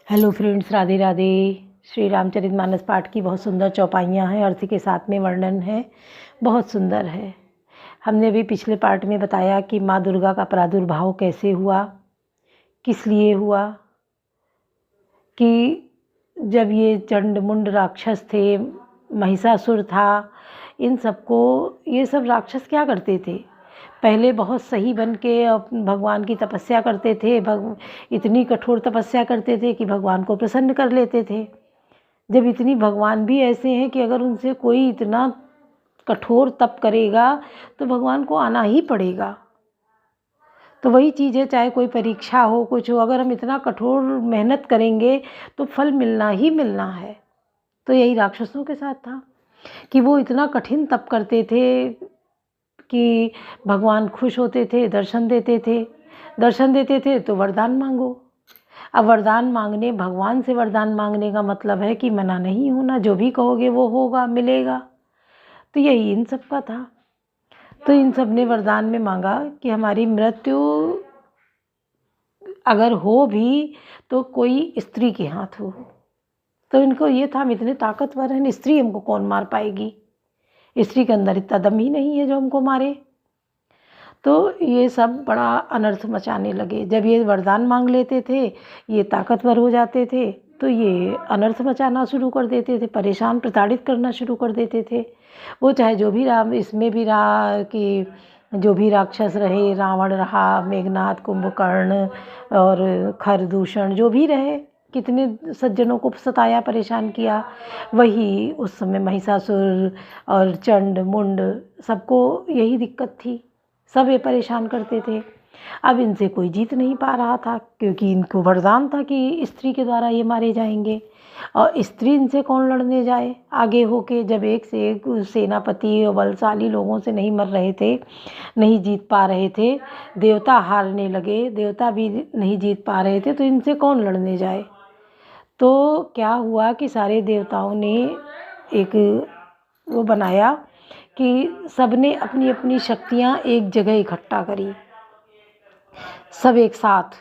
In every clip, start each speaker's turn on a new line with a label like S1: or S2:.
S1: Hello friends, Radhe Radhe. Shri Ramcharitmanas पाठ की बहुत सुंदर चौपाइयाँ हैं, अर्थ के साथ में वर्णन है, बहुत सुंदर है। हमने भी पिछले पार्ट में बताया कि माँ दुर्गा का प्रादुर्भाव कैसे हुआ, किस लिए हुआ, कि जब ये चंड मुंड राक्षस थे, महिषासुर था, इन सबको ये सब राक्षस क्या करते थे, पहले बहुत सही बन के भगवान की तपस्या करते थे। इतनी कठोर तपस्या करते थे कि भगवान को प्रसन्न कर लेते थे। जब इतनी भगवान भी ऐसे हैं कि अगर उनसे कोई इतना कठोर तप करेगा तो भगवान को आना ही पड़ेगा। तो वही चीज़ है, चाहे कोई परीक्षा हो, कुछ हो, अगर हम इतना कठोर मेहनत करेंगे तो फल मिलना ही मिलना है। तो यही राक्षसों के साथ था कि वो इतना कठिन तप करते थे कि भगवान खुश होते थे, दर्शन देते थे तो वरदान मांगो। अब वरदान मांगने, भगवान से वरदान मांगने का मतलब है कि मना नहीं होना, जो भी कहोगे वो होगा, मिलेगा। तो यही इन सब का था। तो इन सब ने वरदान में मांगा कि हमारी मृत्यु अगर हो भी तो कोई स्त्री के हाथ हो। तो इनको ये था, हम इतने ताकतवर हैं, स्त्री हमको कौन मार पाएगी, स्त्री के अंदर इतना दम ही नहीं है जो हमको मारे। तो ये सब बड़ा अनर्थ मचाने लगे। जब ये वरदान मांग लेते थे, ये ताकतवर हो जाते थे, तो ये अनर्थ मचाना शुरू कर देते थे, परेशान प्रताड़ित करना शुरू कर देते थे। वो चाहे जो भी रहा, इसमें भी रहा कि जो भी राक्षस रहे, रावण रहा, मेघनाथ, कुंभकर्ण और खरदूषण, जो भी रहे, कितने सज्जनों को सताया, परेशान किया। वही उस समय महिषासुर और चंड मुंड, सबको यही दिक्कत थी, सब ये परेशान करते थे। अब इनसे कोई जीत नहीं पा रहा था, क्योंकि इनको वरदान था कि स्त्री के द्वारा ये मारे जाएंगे, और स्त्री इनसे कौन लड़ने जाए आगे होके, जब एक से एक सेनापति और बलशाली लोगों से नहीं मर रहे थे, नहीं जीत पा रहे थे, देवता हारने लगे, देवता भी नहीं जीत पा रहे थे, तो इनसे कौन लड़ने जाए। तो क्या हुआ कि सारे देवताओं ने एक वो बनाया कि सबने अपनी अपनी शक्तियाँ एक जगह इकट्ठा करी, सब एक साथ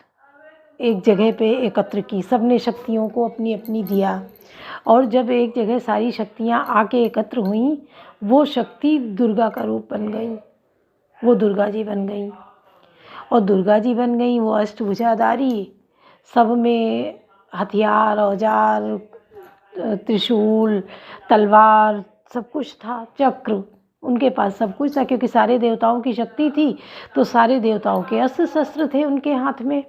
S1: एक जगह पे एकत्र की, सबने शक्तियों को अपनी अपनी दिया। और जब एक जगह सारी शक्तियाँ आके एकत्र हुईं, वो शक्ति दुर्गा का रूप बन गई, वो दुर्गा जी बन गई। और दुर्गा जी बन गई वो अष्टभुजाधारी, सब में हथियार, औजार, त्रिशूल, तलवार, सब कुछ था, चक्र, उनके पास सब कुछ था, क्योंकि सारे देवताओं की शक्ति थी, तो सारे देवताओं के अस्त्र शस्त्र थे उनके हाथ में,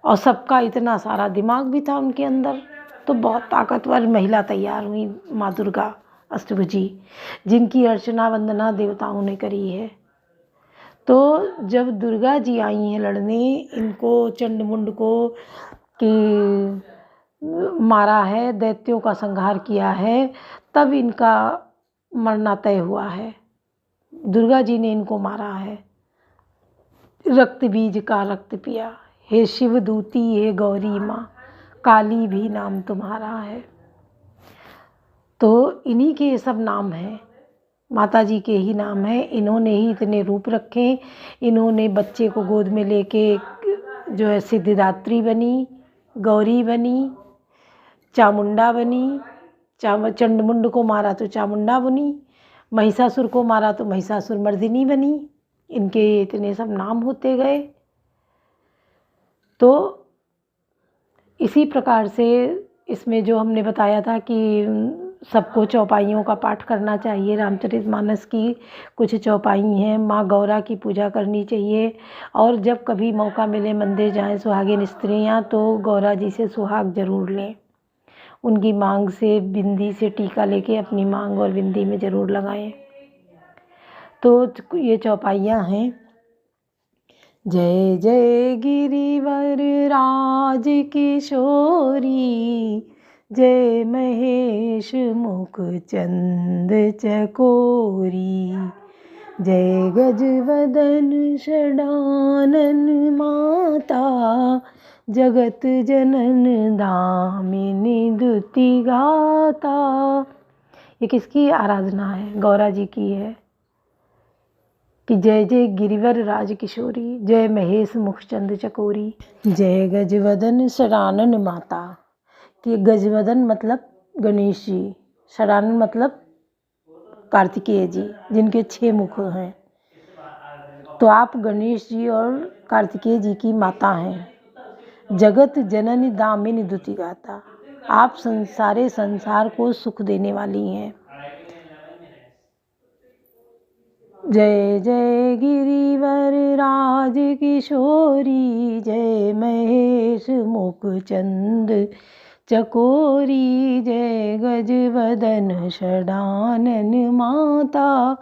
S1: और सबका इतना सारा दिमाग भी था उनके अंदर। तो बहुत ताकतवर महिला तैयार हुई माँ दुर्गा अष्टभुजी, जिनकी अर्चना वंदना देवताओं ने करी है। तो जब दुर्गा जी आई हैं लड़ने इनको, चंड मुंड को, कि मारा है, दैत्यों का संहार किया है, तब इनका मरना तय हुआ है। दुर्गा जी ने इनको मारा है, रक्त बीज का रक्त पिया, हे शिव दूती, हे गौरी माँ, काली भी नाम तुम्हारा है। तो इन्हीं के सब नाम हैं, माता जी के ही नाम हैं। इन्होंने ही इतने रूप रखे। इन्होंने बच्चे को गोद में लेके जो है सिद्धिदात्री बनी, गौरी बनी, चामुंडा बनी, चंड मुंड को मारा तो चामुंडा बनी, महिषासुर को मारा तो महिषासुर मर्दिनी बनी। इनके इतने सब नाम होते गए। तो इसी प्रकार से इसमें जो हमने बताया था कि सबको चौपाइयों का पाठ करना चाहिए। रामचरितमानस की कुछ चौपाई हैं, माँ गौरा की पूजा करनी चाहिए। और जब कभी मौका मिले मंदिर जाएं सुहागिन स्त्रियाँ, तो गौरा जी से सुहाग जरूर लें, उनकी मांग से बिंदी से टीका लेके अपनी मांग और बिंदी में ज़रूर लगाएं। तो ये चौपाइयाँ हैं। जय जय गिरिवर राज किशोरी, जय महेश मुख चंद चकोरी, जय गजवदन षडानन माता, जगत जनन दामिनी दुति गाता। ये किसकी आराधना है? गौरा जी की है। कि जय जय गिरिवर राज किशोरी, जय महेश मुखचंद चकोरी, जय गजवदन शरानन माता। कि गजवदन मतलब गणेश जी, शरानन मतलब कार्तिकेय जी, जिनके 6 मुख हैं। तो आप गणेश जी और कार्तिकेय जी की माता हैं। जगत जननी दामिनी दुति गाता, आप सारे संसार को सुख देने वाली हैं। जय जय गिरिवर राज किशोरी, जय महेश मुखचंद चकोरी, जय गजवदन षडानन माता,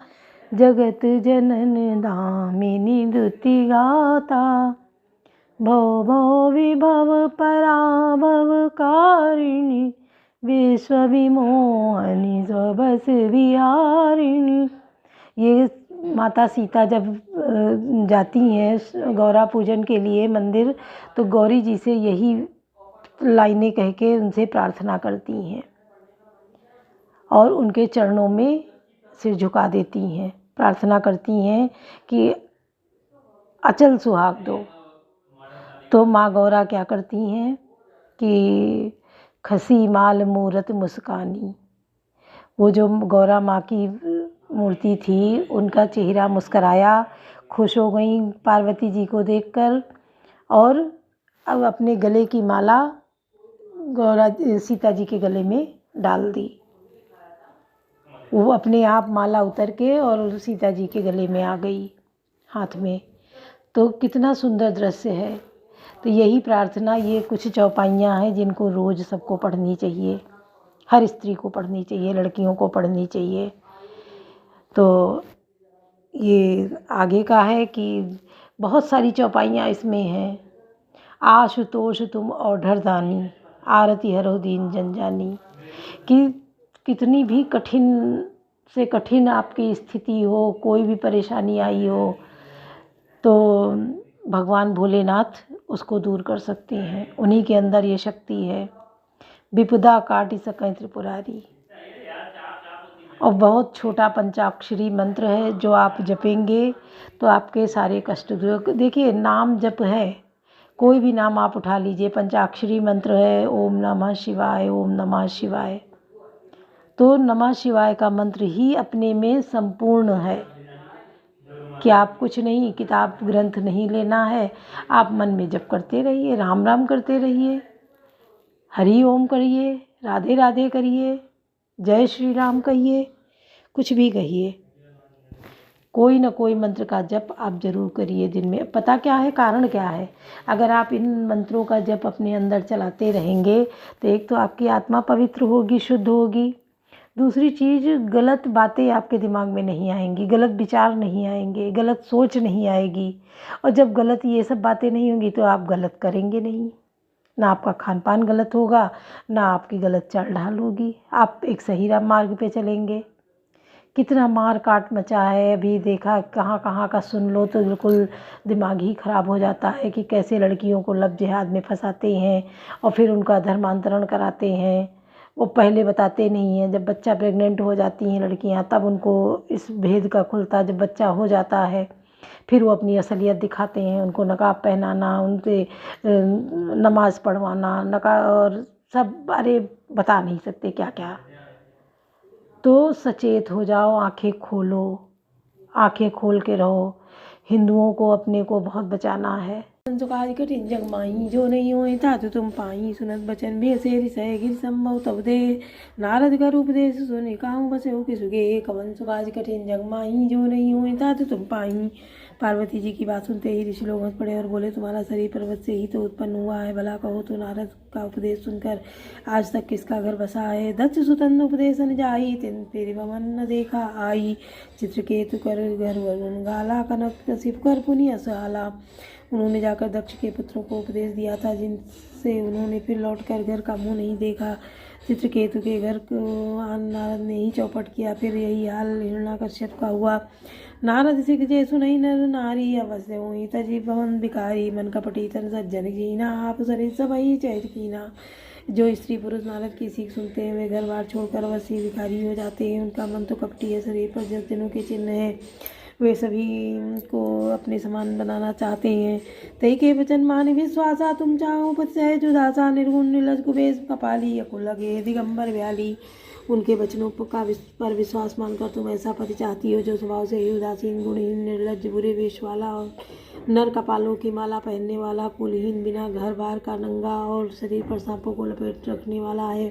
S1: जगत जनन दामिनी दुति गाता। भव भव विभव पराभव कारिणी, विश्व विमोहनी स्वबस विहारिणी। ये माता सीता जब जाती हैं गौरा पूजन के लिए मंदिर, तो गौरी जी से यही लाइनें कह के उनसे प्रार्थना करती हैं और उनके चरणों में सिर झुका देती हैं, प्रार्थना करती हैं कि अचल सुहाग दो। तो माँ गौरा क्या करती हैं कि खसी माल मूरत मुस्कानी, वो जो गौरा माँ की मूर्ति थी उनका चेहरा मुस्कराया, खुश हो गई पार्वती जी को देखकर, और अब अपने गले की माला गौरा सीता जी के गले में डाल दी। वो अपने आप माला उतर के और सीता जी के गले में आ गई हाथ में। तो कितना सुंदर दृश्य है। तो यही प्रार्थना, ये कुछ चौपाइयाँ हैं जिनको रोज़ सबको पढ़नी चाहिए, हर स्त्री को पढ़नी चाहिए, लड़कियों को पढ़नी चाहिए। तो ये आगे का है कि बहुत सारी चौपाइयाँ इसमें हैं। आशुतोष तुम औढ़र दानी, आरती हरो दीन जन कि कितनी भी कठिन से कठिन आपकी स्थिति हो, कोई भी परेशानी आई हो, तो भगवान भोलेनाथ उसको दूर कर सकते हैं। उन्हीं के अंदर ये शक्ति है। विपदा काटि सकै त्रिपुरारी। और बहुत छोटा पंचाक्षरी मंत्र है, जो आप जपेंगे तो आपके सारे कष्ट दूर। देखिए, नाम जप है, कोई भी नाम आप उठा लीजिए, पंचाक्षरी मंत्र है, ओम नमः शिवाय, ओम नमः शिवाय। तो नमः शिवाय का मंत्र ही अपने में संपूर्ण है कि आप कुछ नहीं, किताब ग्रंथ नहीं लेना है, आप मन में जप करते रहिए, राम राम करते रहिए, हरि ओम करिए, राधे राधे करिए, जय श्री राम कहिए, कुछ भी कहिए, कोई ना कोई मंत्र का जप आप जरूर करिए दिन में। पता क्या है, कारण क्या है, अगर आप इन मंत्रों का जप अपने अंदर चलाते रहेंगे तो एक तो आपकी आत्मा पवित्र होगी, शुद्ध होगी। दूसरी चीज़, गलत बातें आपके दिमाग में नहीं आएंगी, गलत विचार नहीं आएंगे, गलत सोच नहीं आएगी। और जब गलत ये सब बातें नहीं होंगी तो आप गलत करेंगे नहीं, ना आपका खान पान गलत होगा, ना आपकी गलत चाल ढाल होगी, आप एक सही मार्ग पे चलेंगे। कितना मार काट मचा है, अभी देखा कहाँ कहाँ का सुन लो तो बिल्कुल दिमाग ही ख़राब हो जाता है कि कैसे लड़कियों को लव जिहाद में फंसाते हैं और फिर उनका धर्मांतरण कराते हैं। वो पहले बताते नहीं हैं, जब बच्चा प्रेग्नेंट हो जाती हैं लड़कियां तब उनको इस भेद का खुलता, जब बच्चा हो जाता है फिर वो अपनी असलियत दिखाते हैं। उनको नकाब पहनाना, उनसे नमाज़ पढ़वाना, नकाब और सब, अरे बता नहीं सकते क्या क्या। तो सचेत हो जाओ, आंखें खोलो, आंखें खोल के रहो। हिंदुओं को अपने को बहुत बचाना है। काज कठिन जग माही, जो नहीं होए तातु तुम पाही, सुनत बचन भी से सह गिर संभव तब दे, नारद का उपदेश सुने काहू बसे हो सुगे, कवन सुकाज कठिन जग माही, जो नहीं होए तातु तुम पाही। पार्वती जी की बात सुनते ही ऋषि लोग हंस पड़े और बोले, तुम्हारा शरीर पर्वत से ही तो उत्पन्न हुआ है, भला कहो तो नारद का उपदेश सुनकर आज तक किसका घर बसा है। दत्त सुतन उपदेशन जाई, तिन फिर भवन न देखा आई, चित्रकेतु कर घर वरुण गाला, कनक कशिप कर पुनि असहाला। उन्होंने जाकर दक्ष के पुत्रों को उपदेश दिया था, जिनसे उन्होंने फिर लौटकर घर का मुंह नहीं देखा। चित्रकेतु के घर को नारद ने ही चौपट किया, फिर यही हाल हिरण्याकश्यप का हुआ। नारद सिख जय सुनई नर नारी, अवश्य हुई तजी भवन भिखारी, मन कपटी तन सज्जन जीना, आप सरित सबई चैत कीना। जो स्त्री पुरुष नारद की सीख सुनते हैं वे घर बार छोड़कर अवश्य भिखारी हो जाते हैं। उनका मन तो कपटी है, शरीर पर जस दिनों के चिन्ह है। वे सभी को अपने समान बनाना चाहते हैं। तई के वचन माने विश्वासा तुम चाहो पत सहज उदासा निर्गुण निर्लज कुबेश कपाली अकुल लगे दिगंबर व्याली। उनके वचनों पर विश्वास मानकर तुम ऐसा पति चाहती हो जो स्वभाव से ही उदासीन गुणहीन निर्लज बुरे वेश वाला और नर कपालों की माला पहनने वाला कुलहीन बिना घर बार का नंगा और शरीर पर सांपों को लपेट रखने वाला है।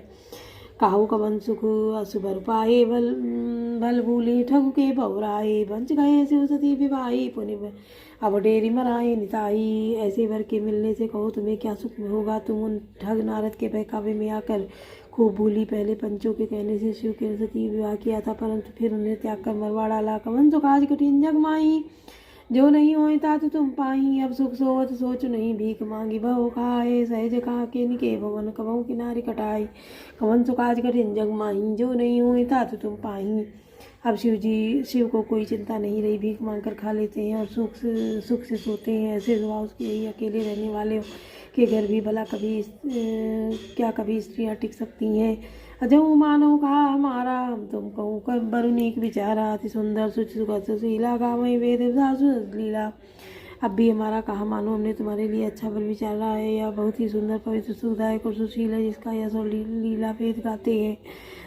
S1: काहू कवन सुख असुबर पाए भल भूले ठग के बौराए बंच गए शिव सती विवाही पुण्य अब डेरी मराए निताई। ऐसे वर के मिलने से कहो तुम्हें क्या सुख होगा। तुम उन ठग नारद के बहकावे में आकर खूब भूली। पहले पंचों के कहने से शिव के सती विवाह किया था, परंतु फिर उन्हें त्याग कर मरवा डाला। कवन सुख आज कठिन जग माही जो नहीं होए तात तुम पाही। अब सुख सोवत सोच नहीं भीख मांगी बहु खाए सहज खा के निके भवन कबहू किनारे कटाई। कवन सुख आज कठिन जग माही जो नहीं होए तात तुम पाही। अब शिव को कोई चिंता नहीं रही, भीख मांगकर खा लेते हैं और सुख से सोते हैं। ऐसे स्वभाव के यही अकेले रहने वाले के घर भी भला कभी स्त्रियाँ टिक सकती हैं। अजऊ मानो कहा हमारा हम तुम कहूँ कर बरुनीक विचारा अति सुंदर सुशीला गावे वेद लीला। अब भी हमारा कहा मानो, हमने तुम्हारे लिए अच्छा वर विचारा है। यह बहुत ही सुंदर पवित्र सुखदायक और सुशील है, जिसका यश और लीला वेद गाते हैं।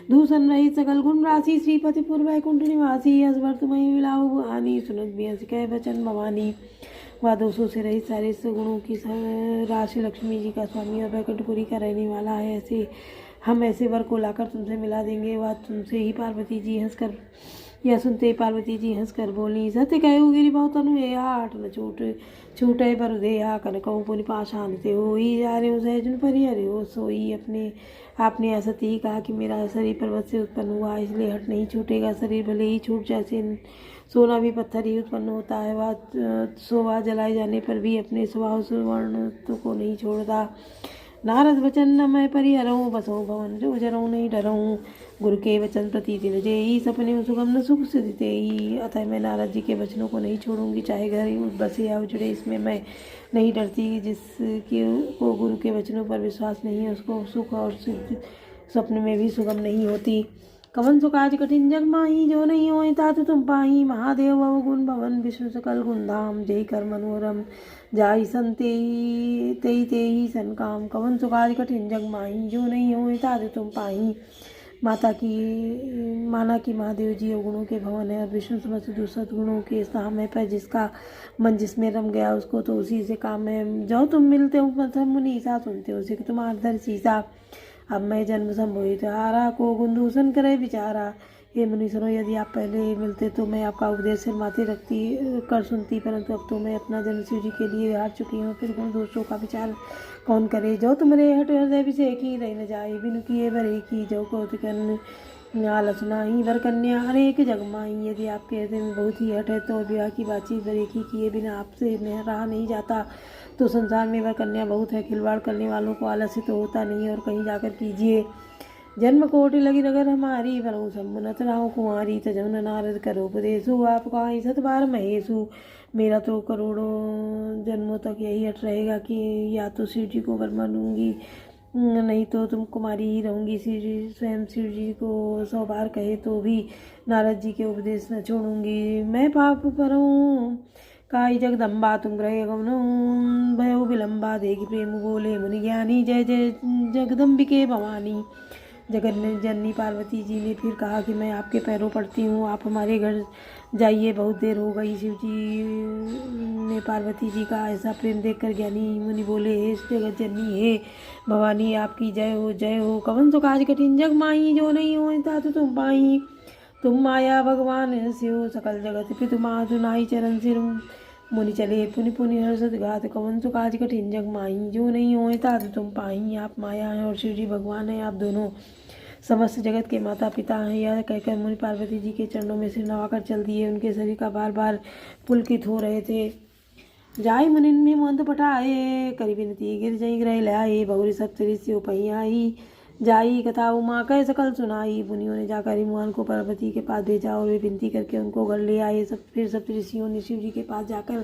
S1: दूषण रहित सकल गुण राशि श्रीपति पूर्व कुंठ निवासी असवर तुम्हें मिलाऊ आनी सुनत भी हंस कह वचन भवानी। वह दोषों से रहित सारे गुणों की राशि लक्ष्मी जी का स्वामी और वैकुंठपुरी का रहने वाला है। हम ऐसे वर को लाकर तुमसे मिला देंगे। वह तुमसे ही पार्वती जी हंसकर यह सुनते ही पार्वती जी हंसकर बोली सत्य कहू गिरी बहुत तनु आठ न छूटे पर देहा कनकऊ पुनि पाषाण ते हो ही जा रहे हो सहजन परिहरे हो सोई। आपने असत्य ही कहा कि मेरा शरीर पर्वत से उत्पन्न हुआ, इसलिए हट नहीं छूटेगा। शरीर भले ही छूट जैसे सोना भी पत्थर ही उत्पन्न होता है, वह जलाए जाने पर भी अपने स्वभाव सुवर्ण को नहीं छोड़ता। नारद वचन न मैं परिहरऊँ बसऊँ भवन जो जरऊँ नहीं डरऊँ। गुरु के वचन प्रति दिन जेई सपने सुगम न सुख सिद्धते ही। अतः मैं नारद जी के वचनों को नहीं छोड़ूंगी, चाहे घर ही बसे या उजड़े, इसमें मैं नहीं डरती। जिसके को गुरु के वचनों पर विश्वास नहीं है उसको सुख और सिद्धि स्वप्न में भी सुगम नहीं होती। कवन सुख आज कठिन जग माही जो नहीं होए तात तुम पाही। महादेव अवगुण भवन विष्णु सकल गुण धाम जय कर मनोरम जाई संते तेई सन काम। कवन सुख आज कठिन जग माही जो नहीं होए तात तुम पाही। माना कि महादेव जी अवगुणों के भवन है और विष्णु समस्त दूसरे गुणों के स्थान है, पर जिसका मन जिसमें रम गया उसको तो उसी से काम है। जो तुम मिलते हो प्रथम मुनि सा सुनते हो सिख तुम्हार दर सीसा। अब मैं जन्म संभोहित हारा को गुंदूषण करे विचारा। हे मुनीश्वरों, यदि आप पहले मिलते तो मैं आपका उपदेश सिर माथे कर सुनती, परंतु अब तो मैं अपना जन्म शिव जी के लिए हार चुकी हूँ, फिर गुण दोषों का विचार कौन करे। जो तुम्हारे हट हृदय विषेक ही रह न जाए बिनु किए बरे की जो कौत आलस नाही वर कन्या हरेक जगमाई। यदि आपके हृदय में बहुत ही हट है तो विवाह की बातचीत बरेकी किए बिना आपसे रहा नहीं जाता। तो संसार में वर कन्या बहुत है, खिलवाड़ करने वालों को आलस्य तो होता नहीं, और कहीं जाकर कीजिए। जन्म कोटि लगी रगर हमारी वरऊ सम्मुनत राहु कुमारी तजन नारद करो उपदेशु आपका ही सतबार महेशु। मेरा तो करोड़ों जन्मों तक यही हट रहेगा कि या तो शिव जी को वर मानूंगी, नहीं तो तुम कुमारी ही रहूंगी। स्वयं शिव जी को 100 बार कहे तो भी नारद जी के उपदेश न छोड़ूंगी। मैं पाप पर हूँ काई जगदम्बा तुम ग्रह गमनो भयो विलम्बा देगी प्रेम बोले मुनि ज्ञानी जय जय जगदम्बिके भवानी। जगत जननी पार्वती जी ने फिर कहा कि मैं आपके पैरों पड़ती हूँ, आप हमारे घर जाइए, बहुत देर हो गई। शिव जी ने पार्वती जी का ऐसा प्रेम देखकर ज्ञानी मुनि बोले हे जगत जननी हे भवानी आपकी जय हो जय हो। कवन सुख आज कठिन जग माही जो नहीं हो तात तुम पाही। तुम माया भगवान शिव सकल जगत पितु माधु नाई चरण सिर मुनि चले पुनि पुनि हर्षद गात। कवन सुख आज कठिन जग माही जो नहीं होए तात तुम पाही। आप माया हैं और शिव जी भगवान हैं, आप दोनों समस्त जगत के माता पिता हैं। यह कहकर मुनि पार्वती जी के चरणों में सिर नवाकर चल दिए। उनके शरीर का बार बार पुलकित हो रहे थे। जाय मुनि में मंद पटाए करी विनती गिर जई ग्रह लाए बहुरी सप्तऋषि उपैयाई जाई कथा उमा कह सकल सुनाई। मुनियों ने जाकर हिमवान को पार्वती के पास भेजा और वे विनती करके उनको घर ले आए। फिर सप्तऋषियों ने शिव जी के पास जाकर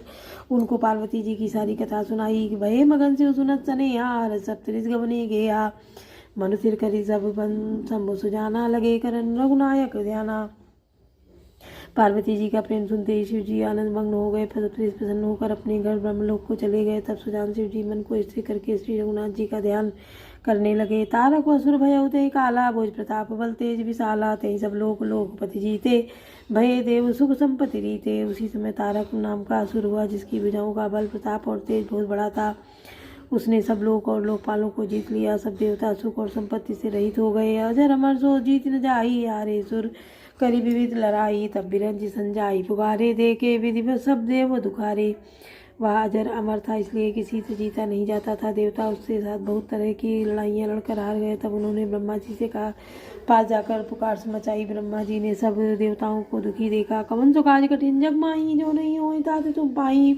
S1: उनको पार्वती जी की सारी कथा सुनाई। भय मगन से सुनत सने यार सप्तऋषि गवने गया मनु सिर करी सब बन शंभु सुजाना लगे करन रघुनायक ध्याना। पार्वती जी का प्रेम सुनते ही शिव जी आनंद मग्न हो गए। सबसे प्रसन्न होकर अपने घर ब्रह्मलोक को चले गए। तब सुजान शिव जी मन को स्थिर करके श्री रघुनाथ जी का ध्यान करने लगे। तारक असुर भय उदय काला, भोज प्रताप बल तेज विशाला, ते सब लोक लोकपति जीते, भय देव सुख संपत्ति रीते। उसी समय तारक नाम का असुर हुआ, जिसकी भुजाओं का बल प्रताप और तेज बहुत बड़ा था। उसने सब लोक और लोकपालों को जीत लिया। सब देवता सुख और संपत्ति से रहित हो गए। अजर अमर सो जीत न जाई, हारे सुर करी विविध लड़ाई। तब बिरंज संजाई पुकारे, देखे विधिवत सब देव दुखारे। वह अजर अमर था, इसलिए किसी से जीता नहीं जाता था। देवता उसके साथ बहुत तरह की लड़ाइयाँ लड़कर हार गए। तब उन्होंने ब्रह्मा जी से कहा, पास जाकर पुकार मचाई। ब्रह्मा जी ने सब देवताओं को दुखी देखा। कवन सो काज कठिन जग माही, जो नहीं होई तात तुम पाई।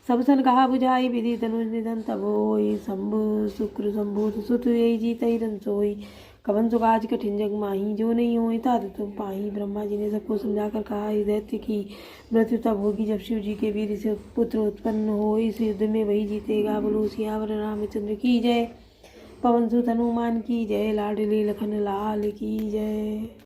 S1: सब सन कहा बुझाई, विधि धनुष निधन तब होई। शंभु शुक्र शंभु सुत यही जीतई रन सोई। कवन सो काज कठिन जग माही, जो नहीं होई तात तुम पाही। ब्रह्मा जी ने सबको समझाकर कहा, इस दैत्य की मृत्यु तब होगी जब शिव जी के वीर से पुत्र उत्पन्न हो। इस युद्ध में वही जीतेगा। बोलो सियावर रामचंद्र की जय, पवन सुत हनुमान की जय, लाडली लखन लाल की जय।